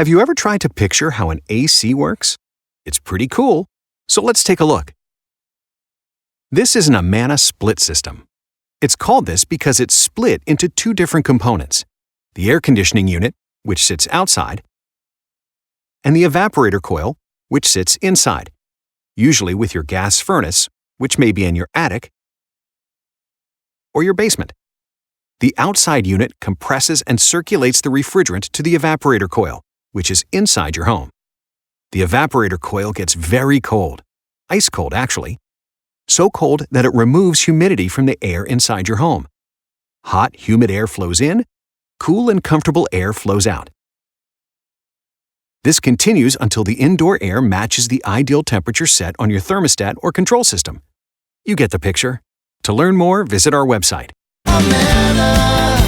Have you ever tried to picture how an AC works? It's pretty cool, so let's take a look. This is an Amana split system. It's called this because it's split into two different components: the air conditioning unit, which sits outside, and the evaporator coil, which sits inside, usually with your gas furnace, which may be in your attic or your basement. The outside unit compresses and circulates the refrigerant to the evaporator coil, which is inside your home. The evaporator coil gets very cold, ice cold actually, so cold that it removes humidity from the air inside your home. Hot, humid air flows in, cool and comfortable air flows out. This continues until the indoor air matches the ideal temperature set on your thermostat or control system. You get the picture. To learn more, visit our website. Amana.